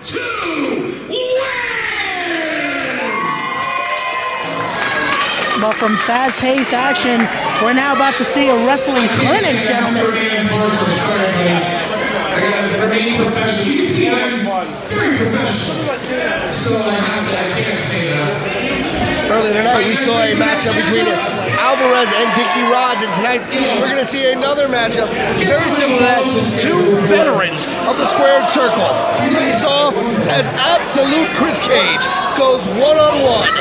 to win! But from fast-paced action, we're now about to see a wrestling clinic, gentlemen. I got the remaining professional. You can see I'm very professional. So I can't say that. Earlier tonight, we saw a matchup between Alvarez and Dickie Rods, and tonight we're going to see another matchup very similar to that. Two veterans of the squared circle face off as absolute Kris Kage goes one-on-one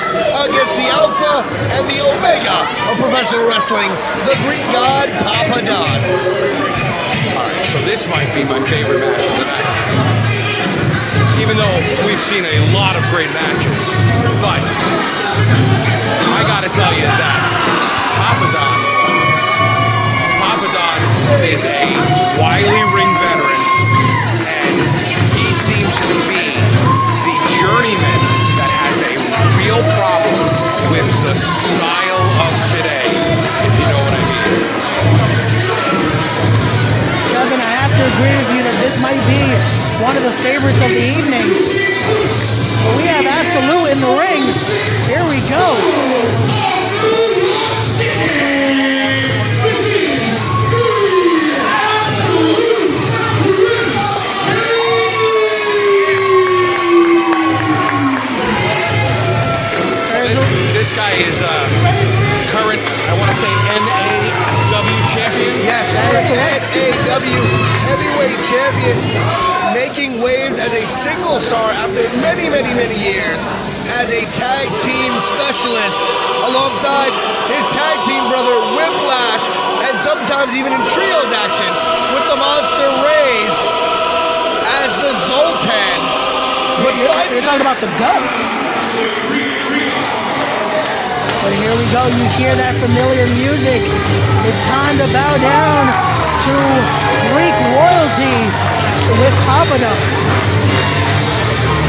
against the Alpha and the Omega of professional wrestling, the Greek god Papa Don. Alright, so this might be my favorite match of the night. Even though we've seen a lot of great matches. But I gotta tell you that Papa Don is a wily ring veteran, and he seems to be the journeyman that has a real problem with the style of today, if you know what I mean. Kevin, I have to agree with you that this might be one of the favorites of the evening. But we have Absolute in the ring. Here we go. This guy is current, I want to say, NAW champion. Yes, that is correct. NAW heavyweight champion, making waves as a single star after many years as a tag team specialist alongside his tag team brother Whiplash, and sometimes even in trios action with the Monster Rays as the Zoltan. But you're talking about the gun. But here we go, you hear that familiar music. It's time to bow down to Greek royalty with Papa Don.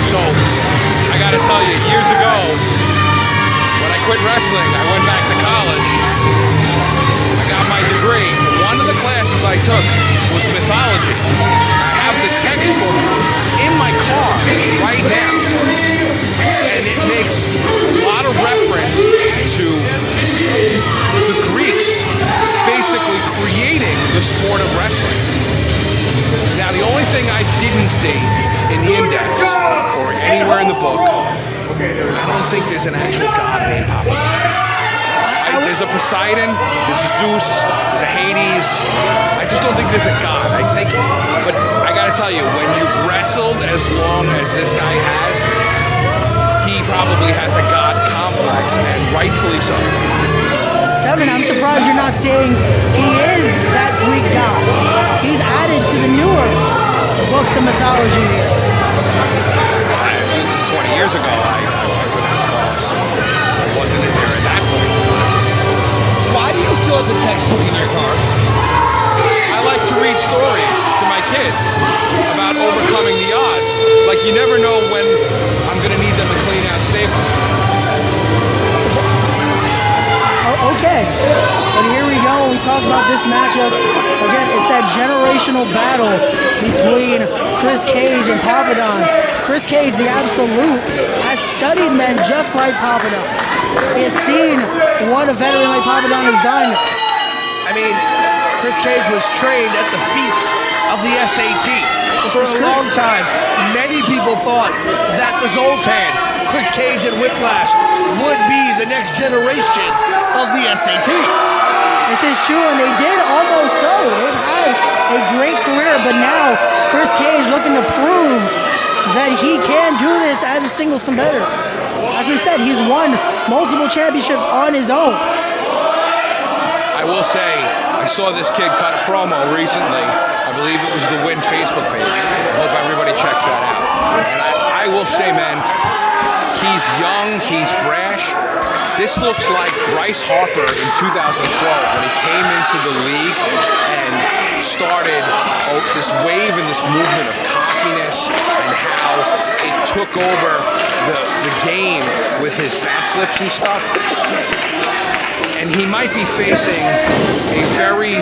So, I gotta tell you, years ago, when I quit wrestling, I went back to college. I got my degree. One of the classes I took was mythology. I have the textbook in my car right now. And it makes a lot of reference to the Greeks basically creating the sport of wrestling. Now, the only thing I didn't see in the index or anywhere in the book, I don't think there's an actual god named Papa. There's a Poseidon, there's a Zeus, there's a Hades. I just don't think there's a god. I think, but I gotta tell you, when you've wrestled as long as this guy has, he probably has a god complex, and rightfully so. Kevin, I'm surprised you're not saying he is that Greek god. He's added to the newer books of mythology here. This is 20 years ago I took this class. I wasn't in there at that point in time. Why do you still have the textbook in your car? I like to read stories to my kids about overcoming the odds. Like, you never know when I'm going to need them to clean out stables. Okay, but here we go. We talk about this matchup. Again, it's that generational battle between Kris Kage and Papa Don. Kris Kage, the Absolute, has studied men just like Papa Don. He has seen what a veteran like Papa Don has done. I mean, Kris Kage was trained at the feet of the SAT. For a long time, many people thought that the Zoltan, Kris Kage and Whiplash, would be the next generation of the SAT. This is true, and they did almost so. They've had a great career, but now Kris Kage looking to prove that he can do this as a singles competitor. Like we said, he's won multiple championships on his own. I will say, I saw this kid cut a promo recently. I believe it was the Win Facebook page. I hope everybody checks that out. And I will say, man, he's young, he's brash. This looks like Bryce Harper in 2012 when he came into the league and started this wave and this movement of cockiness, and how it took over the game with his backflips and stuff. And he might be facing a very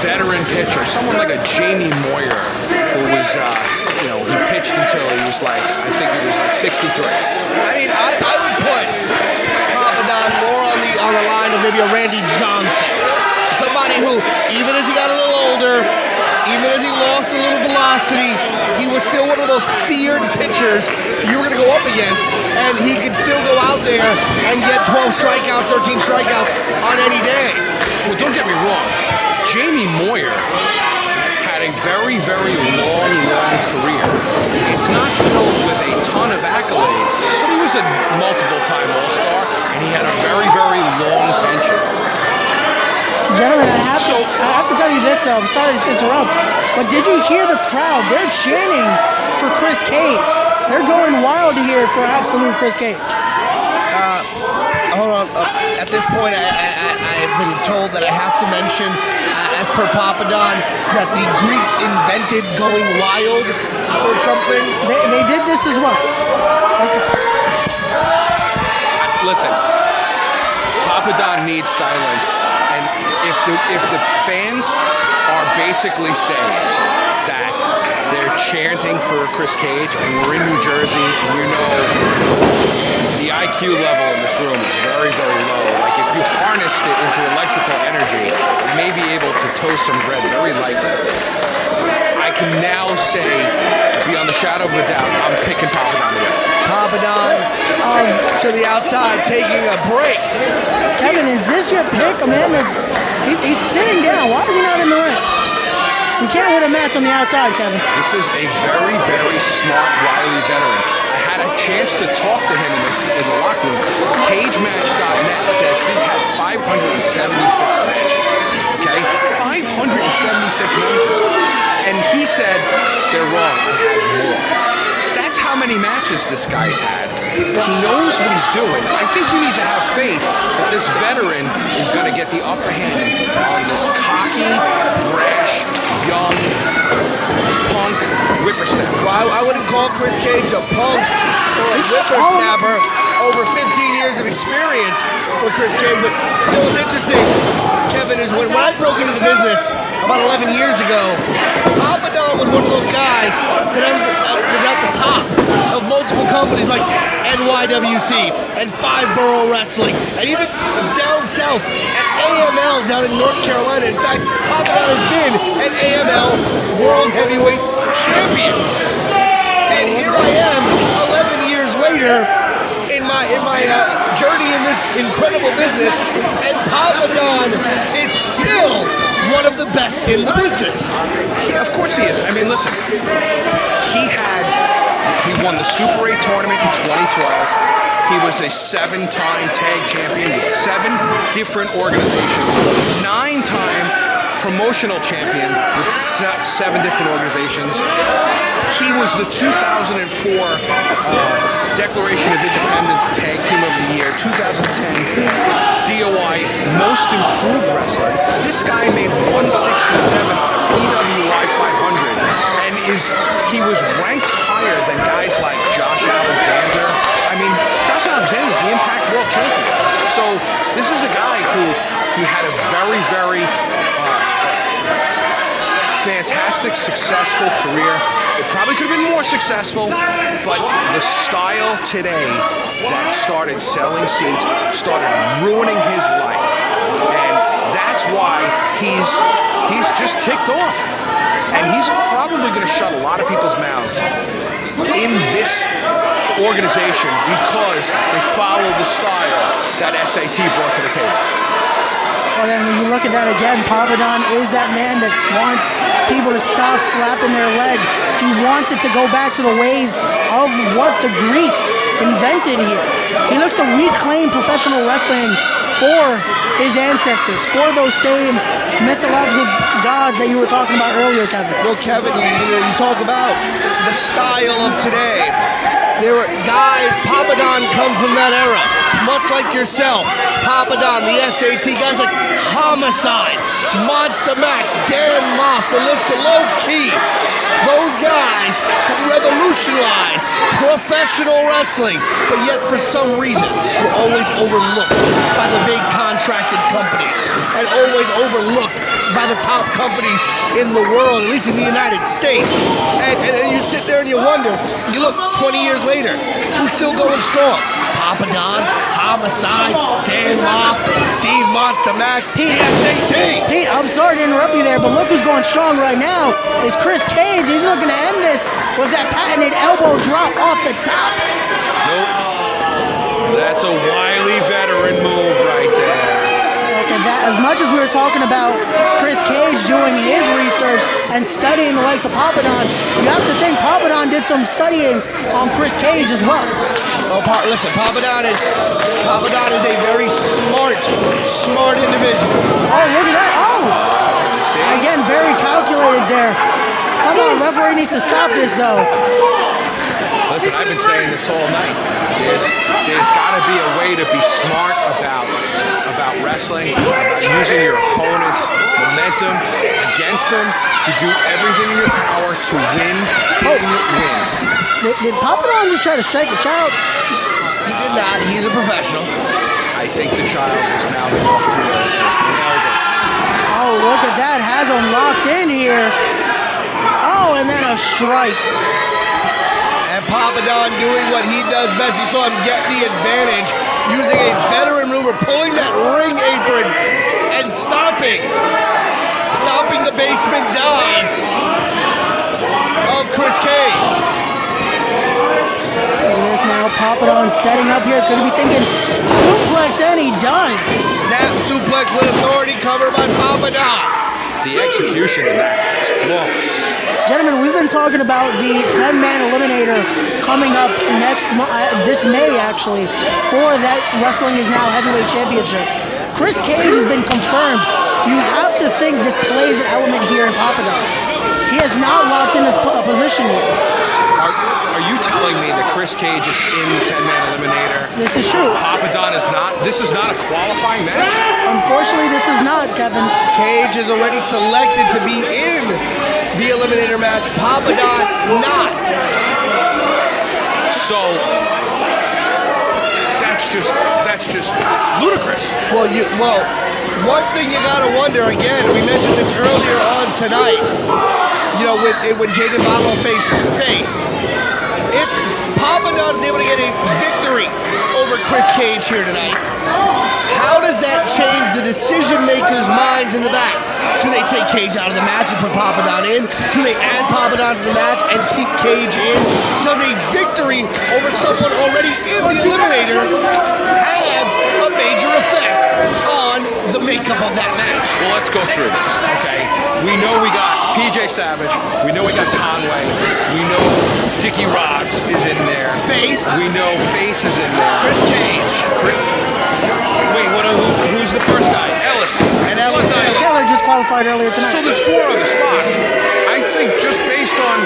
veteran pitcher, someone like a Jamie Moyer, who was, he pitched until until he was like, I think he was like 63. I mean, I would put Papa Don more on the line of maybe a Randy Johnson. Somebody who, even as he got a little older, even as he lost a little velocity, he was still one of those feared pitchers you were going to go up against, and he could still go out there and get 12 strikeouts, 13 strikeouts on any day. Well, don't get me wrong. Jamie Moyer had a very, very long career. It's not filled with a ton of accolades, but he was a multiple-time All-Star, and he had a very, very long pension. Gentlemen, I have to tell you this though, I'm sorry to interrupt, but did you hear the crowd? They're chanting for Kris Kage. They're going wild here for absolute Kris Kage. Hold on. At this point, I've been told that I have to mention, as per Papa Don, that the Greeks invented going wild or something. They did this as well. Okay. Listen, Papa Don needs silence, and if the fans are basically saying that they're chanting for Kris Kage, and we're in New Jersey, and you know the IQ level in this room is very, very low. Like if you harnessed it into electrical energy, you may be able to toast some bread very lightly. I can now say, beyond the shadow of a doubt, I'm picking Papa Don away. Papa Don to the outside, taking a break. Kevin, is this your pick? A man that's he's sitting down. Why is he not in the ring? You can't win a match on the outside, Kevin. This is a very, very smart, wily veteran. I had a chance to talk to him in the locker room. CageMatch.net says he's had 576 matches. Okay? 576 matches. And he said, they're wrong. I had more. That's how many matches this guy's had. He knows what he's doing. I think you need to have faith that this veteran is going to get the upper hand on this cocky, brash, young, punk whippersnapper. Well, I wouldn't call Kris Kage a punk or a whippersnapper. Over 15 years of experience for Kris Kage. But you know what's interesting, Kevin, is when I broke into the business about 11 years ago, Papa Don was one of those guys that was at the top of multiple companies like NYWC and Five Borough Wrestling, and even down south at AML down in North Carolina. In fact, Papa Don has been an AML World Heavyweight Champion. And here I am, 11 years later, in my journey in this incredible business, and Papa Don is still one of the best in the business. Yeah, of course he is. I mean, listen, he won the Super 8 tournament in 2012. He was a 7-time tag champion with 7 different organizations, 9-time promotional champion with 7 different organizations. He was the 2004 Declaration of Independence Tag Team of the Year, 2010 DOI Most Improved Wrestler. This guy made 167 on a PWI 500, and he was ranked higher than guys like Josh Alexander. I mean, Josh Alexander is the Impact World Champion. So this is a guy who he had a very, very fantastic, successful career. It probably could have been more successful, but the style today that started selling seats started ruining his life, and that's why he's just ticked off, and he's probably going to shut a lot of people's mouths in this organization because they follow the style that SAT brought to the table. Well, then when you look at that again, Papa Don is that man that wants people to stop slapping their leg. He wants it to go back to the ways of what the Greeks invented here. He looks to reclaim professional wrestling for his ancestors, for those same mythological gods that you were talking about earlier, Kevin. Well, Kevin, you talk about the style of today. There were guys, Papa Don comes from that era, much like yourself. Papa Don, the SAT, guys like Homicide, Monster Mac, Dan Moff, the list of Low Key. Those guys revolutionized professional wrestling, but yet for some reason were always overlooked by the big contracted companies and always overlooked by the top companies in the world, at least in the United States. And you sit there and you wonder, you look 20 years later, who's still going strong? Papa Don, Homicide, Dan Moff, Steve Monster Mac, PSAT. Pete, I'm sorry to interrupt you there, but look who's going strong right now is Chris Cage. He's looking to end this with that patented elbow drop off the top. Nope. That's a wily veteran move right there. Look at that. As much as we were talking about Chris Cage doing his research and studying the likes of Papa Don, you have to think Papa Don did some studying on Chris Cage as well. Oh, listen, Papa Don is a very smart individual. Oh, look at that. Oh! Again, very calculated there. Come on, referee needs to stop this, though. Listen, I've been saying this all night. There's got to be a way to be smart about wrestling, about using your opponent's momentum against them, to do everything in your power to win. Did Papa Don just try to strike a child? He did not. He's a professional. I think the child was mouthing off to an elder. Oh, look at that. Has him locked in here. Oh, and then a strike. And Papa Don doing what he does best. You saw him get the advantage using a veteran mover, pulling that ring apron and stopping the basement dive of Chris Cage. Look at this now. Papa Don setting up here. Could he be thinking suplex? And he does. Snap suplex with authority covered by Papa Don. The execution of that was flawless. Gentlemen, we've been talking about the 10-man Eliminator coming up this May, actually, for that Wrestling Is Now Heavyweight Championship. Chris Cage has been confirmed. You have to think this plays an element here in Papa Don. He has not locked in his position yet. Are you telling me that Chris Cage is in the 10-man Eliminator? This is true. Papa Don is not? This is not a qualifying match? Unfortunately, this is not, Kevin. Cage is already selected to be in the Eliminator match. Papa Don not. So that's just ludicrous. Well, one thing you gotta wonder again. We mentioned this earlier on tonight. You know, when Jaden Balo faced face. If Papa Don is able to get a victory over Chris Cage here tonight, how does that change the decision makers' minds in the back? Do they take Cage out of the match and put Papa Don in? Do they add Papa Don to the match and keep Cage in? Does a victory over someone already in the Eliminator have a major effect on the makeup of that match? Well, let's go through this, okay? We know we got PJ Savage. We know we got Conway. We know Dickie Rogers is in there. Face. We know Face is in there. Chris Cage. Wait, who's the first guy? Ellis. And Ellis. Taylor just qualified earlier tonight. So there's 4 other spots. I think just based on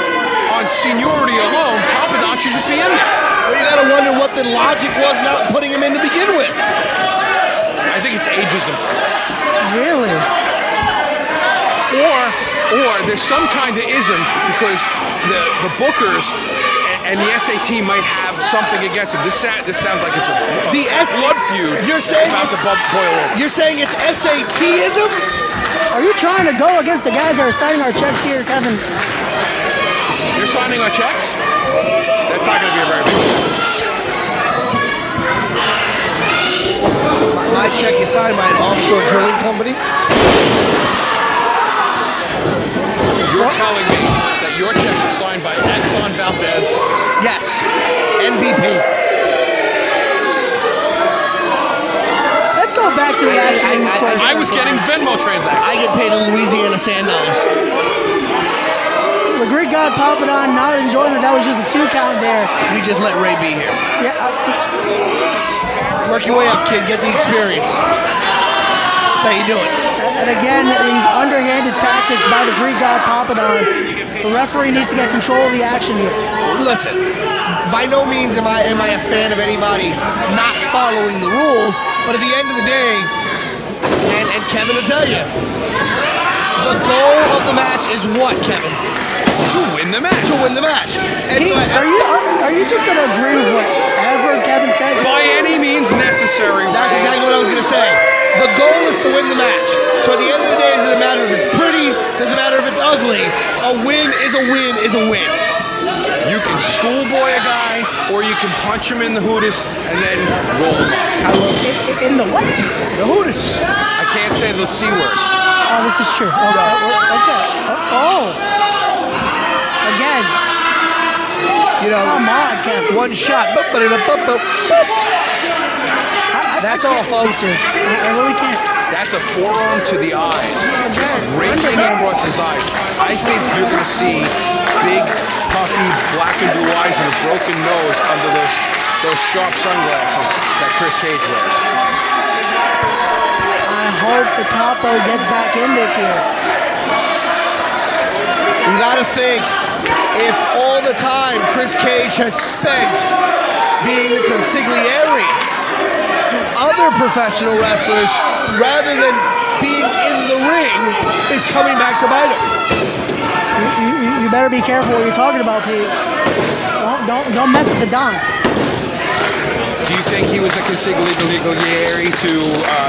seniority alone, Papa Don should just be in there. Well, you gotta wonder what the logic was not putting him in to begin with. I think it's ageism. Really? Or there's some kind of ism because the bookers and the SAT might have something against him. This sounds like it's a blood feud. You're saying about to boil over. You're saying it's SAT-ism? Are you trying to go against the guys that are signing our checks here, Kevin? You're signing our checks? That's not going to be a very big check. My check is signed by an offshore drilling company. You're telling me that your check is signed by Exxon Valdez? Yes, NBP. Let's go back to the action. I was getting Venmo transactions. I get paid in Louisiana sand dollars. The Greek god Papa Don not enjoying that was just a 2 count there. We just let Ray be here. Yeah. Work your way up, kid. Get the experience. That's how you do it. And again, these underhanded tactics by the Greek god Papa Don. The referee needs to get control of the action here. Listen, by no means am I a fan of anybody not following the rules, but at the end of the day, and Kevin will tell you, the goal of the match is what, Kevin? To win the match. To win the match. And Pete, are you just going to agree with whatever Kevin says? By any means necessary. That's exactly what I was going to say. The goal is to win the match. So at the end of the day, it doesn't matter if it's pretty, doesn't matter if it's ugly. A win is a win is a win. You can punch him in the hootis and then roll him up. In the what? The hootis. I can't say the C word. Oh, this is true. Okay. Oh. Again. You know, Come on, Kevin. one shot. That's all, folks. I really can't. That's a forearm to the eyes, just raking across his eyes. I think you're going to see big, puffy, black and blue eyes and a broken nose under those sharp sunglasses that Kris Kage wears. I hope the capo gets back in this here. You gotta think, if all the time Kris Kage has spent being the consigliere to other professional wrestlers, rather than being in the ring, is coming back to bite him. You better be careful what you're talking about, Pete. Don't mess with the Don. Do you think he was a consigliere to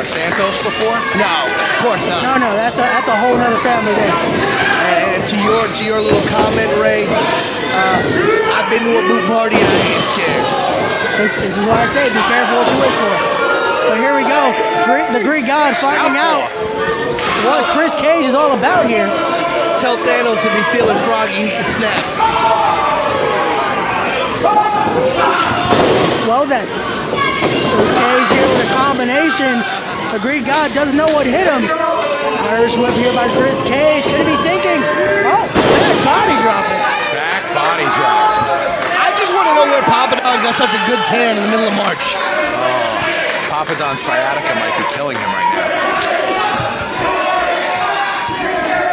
Santos before? No, of course not. No, that's a whole nother family there. And to your little comment, Ray, I've been to a boot party and I ain't scared. This is what I say. Be careful what you wish for. But here we go. The Greek God finding out what Kris Kage is all about here. Tell Thanos to be feeling froggy, he can snap. Well then, Kris Kage here with a combination. The Greek God doesn't know what hit him. Irish whip here by Kris Kage. Could he be thinking, oh, back body dropping. Back body drop. I just want to know where Papa Don got such a good tan in the middle of March. Papa Don's sciatica might be killing him right now.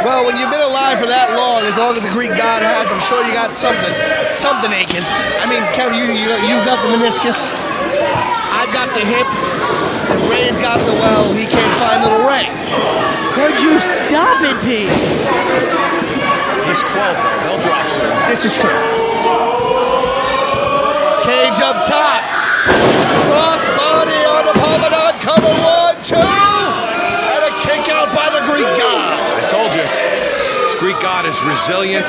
Well, when you've been alive for that long as the Greek God has, I'm sure you got something aching. I mean, Kevin, you've got the meniscus. I've got the hip. And Ray's got the he can't find little Ray. Could you stop it, Pete? He's 12 though. He'll drop soon. This is true. Cage up top. Cross body on the Papa Don cover. 1, 2. And a kick out by the Greek God. I told you. This Greek God is resilient.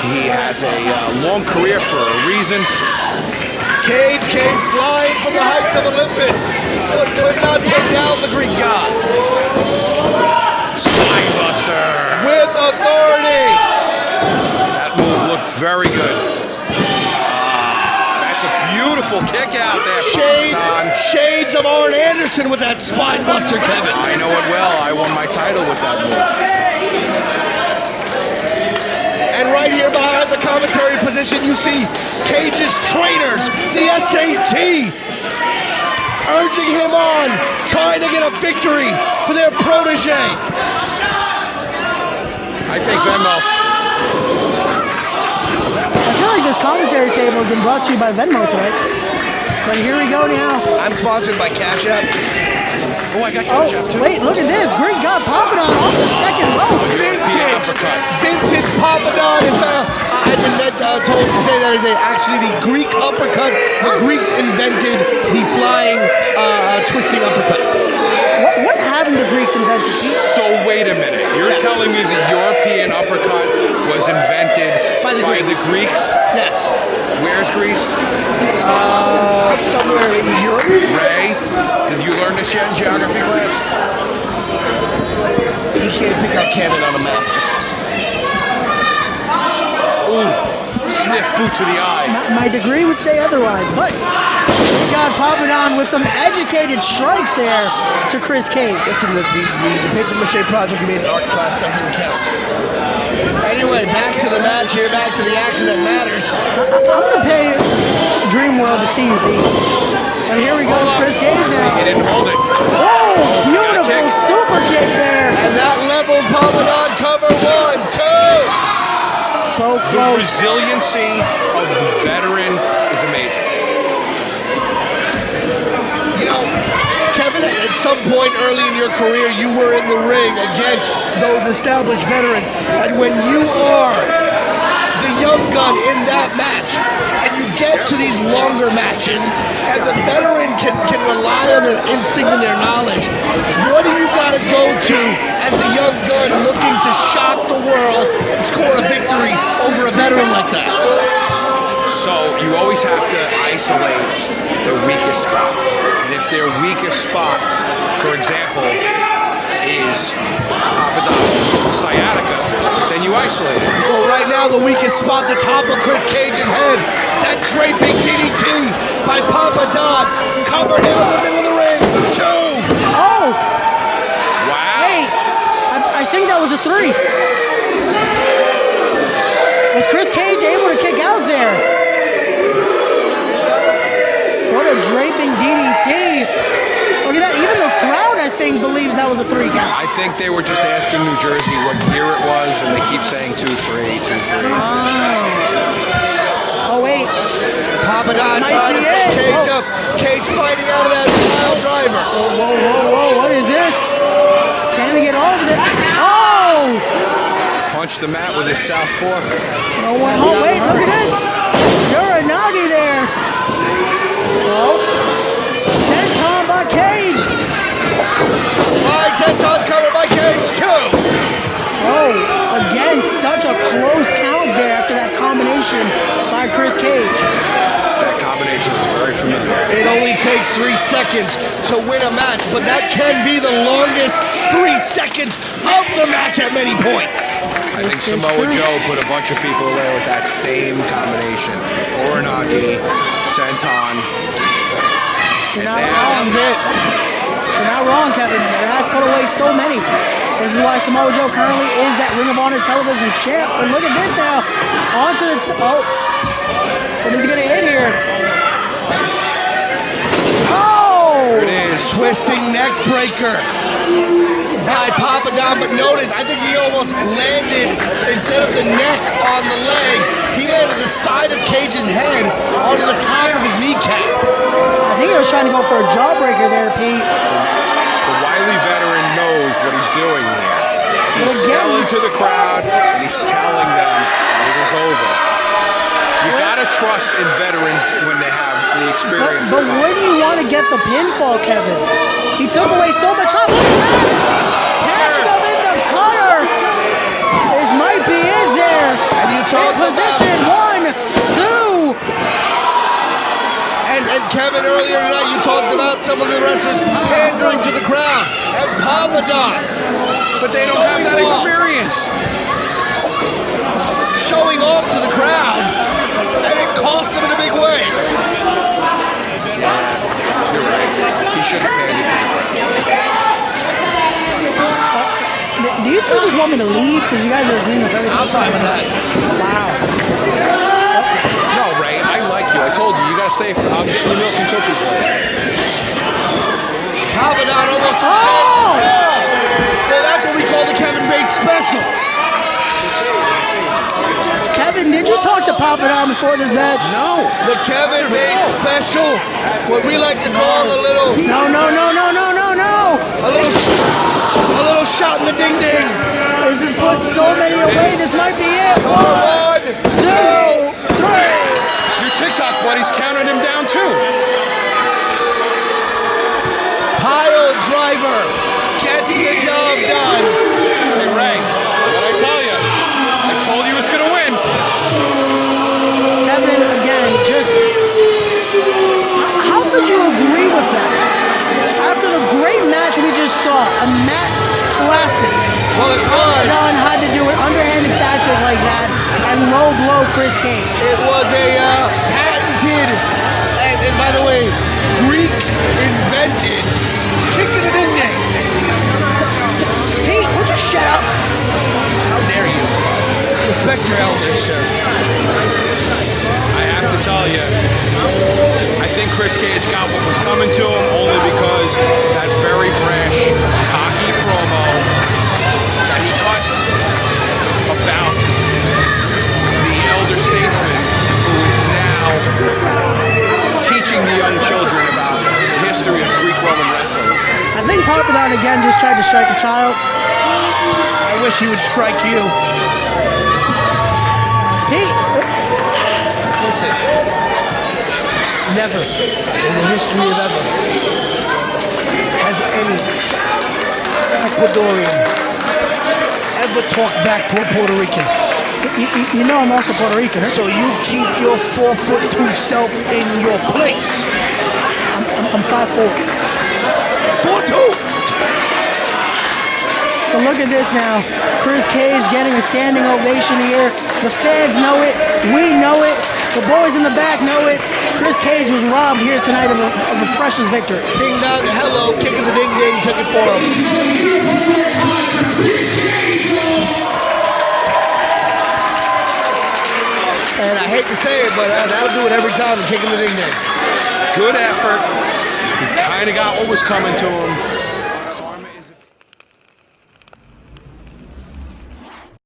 He has a long career for a reason. Cage came flying from the heights of Olympus, but could not put down the Greek God. Spinebuster. With authority. That move looked very good. That's a beautiful kick out there, Shades of Arn Anderson with that spinebuster, Kevin. I know it well. I won my title with that move. And right here behind the commentary position, you see Cage's trainers, the SAT, urging him on, trying to get a victory for their protege. I take Venmo. I feel like this commentary table has been brought to you by Venmo today. But here we go now. I'm sponsored by Cash App. Oh, I got Cash App too. Wait, look at this. Greek God popping on off the second row. Vintage Papa Don. In fact, I've been told to say that is actually the Greek uppercut. The Greeks invented the flying, twisting uppercut. What happened the Greeks invented? So wait a minute. You're telling me the European uppercut was invented by the Greeks? Yes. Where's Greece? Somewhere in Europe. Ray, did you learn this yet in geography class? He can't pick out Canada on a map. Ooh, sniff boot to the eye. My degree would say otherwise, but God popping on with some educated strikes there to Kris Kage. Listen, the paper mache project you made in art class doesn't count. Anyway, back to the match here, back to the action that matters. I'm going to pay Dream World to see you, Pete. And here we go with Kris Kage now. He didn't hold it. Oh, beautiful super kick there. And that levels Papa Don cover. 1, 2. So The close. resiliency of the veteran is amazing. You know, Kevin, at some point early in your career, you were in the ring against those established veterans. And when you are the young gun in that match, and you get to these longer matches, and the veteran can rely on their instinct and their knowledge, what do you got to go to as the young gun looking to shock the world and score a victory over a veteran like that? So you always have to isolate their weakest spot. And if their weakest spot, for example, is Papadon's sciatica, then you isolate it. Well, right now the weakest spot, the top of Chris Cage's head. That draping DDT by Papadon. Covered in the middle of the ring. 2. Oh! Wow. Wait, I think that was a 3. Was Chris Cage able to kick out there? What a draping DDT. Look at that, even the crowd, I think, believes that was a 3 count. I think they were just asking New Jersey what year it was, and they keep saying 2-3, 2-3. Oh, wait. Papadon Might trying be to set it. Cage Oh. up. Cage fighting out of that pile driver. Whoa, what is this? Can he get over there? Oh! Punched the mat with his southpaw. No one. Oh, wait, look at this. Uranagi there. Oh. Senton by Cage. Right, Senton covered by Cage, 2. Oh, again, such a close count there after that combination by Chris Cage. That combination is very familiar. It only takes 3 seconds to win a match, but that can be the longest 3 seconds of the match at many points. I think Samoa Joe put a bunch of people away with that same combination. Uranagi, Senton. You're not wrong. You're not wrong, Kevin. It has put away so many. This is why Samoa Joe currently is that Ring of Honor television champ. And look at this now. On to the... oh. What is he going to hit here? Oh! There it is. Twisting neck breaker by Papadon, but notice, I think he almost landed, instead of the neck on the leg, he landed the side of Cage's head onto the top of his kneecap. I think he was trying to go for a jawbreaker there, Pete. The wily veteran knows what he's doing here. But He's again, selling to the crowd, and he's telling them it is over. You gotta trust in veterans when they have the experience. But wouldn't you want to get the pinfall, Kevin? He took away so much time. Look at that! Catching him in the cutter. This might be it there. And you talk in position, 1, 2. And Kevin, earlier tonight, you talked about some of the wrestlers pandering to the crowd. And Papadon. But they don't have that experience. Showing off to the crowd. And it cost him in a big way. You're right. He shouldn't have Do you two just want me to leave? Because you guys are agreeing with everything. I'm fine with that. Wow. No, Ray, I like you. I told you, you gotta stay. I'll get you milk and cookies later. Papadon almost... Oh! Well, that's what we call the Kevin Bates special. Kevin, did you talk to Papadon before this match? No. The Kevin Bates special. What we like to call a little... No. A little shot in the ding-ding. This has put so many away. This might be it. 1, 2, 3. Your TikTok buddy's counting him down too. Pile driver gets the job done. Hey, Ray, what'd I tell you? I told you he was gonna win. Kevin, again, just... How could you agree with that? After the great match we just saw, a Matt classic. Well, it was. Don had to do an underhanded tactic like that and low blow Chris Cage. It was a patented, and by the way, Greek invented kick in the ding-ding. Pete, would you shut up? How dare you? Respect your elders, sir. I have to tell you, I think Chris Cage got what was coming to him only because that very brash, cocky promo that he cut about the elder statesman who is now teaching the young children about the history of Greek-Roman wrestling. I think Papadon again just tried to strike a child. I wish he would strike you. Pete, Listen, never in the history of ever has any Ecuadorian ever talked back to a Puerto Rican. You know I'm also Puerto Rican, right? So you keep your 4'2" self in your place. I'm 5'4". 4'2". But look at this now. Chris Cage getting a standing ovation here. The fans know it. We know it. The boys in the back know it. Chris Cage was robbed here tonight of a precious victory. Ding dong, hello, kicking the ding ding, took it for him. And I hate to say it, but that'll do it every time, kicking the ding ding. Good effort. He kind of got what was coming to him.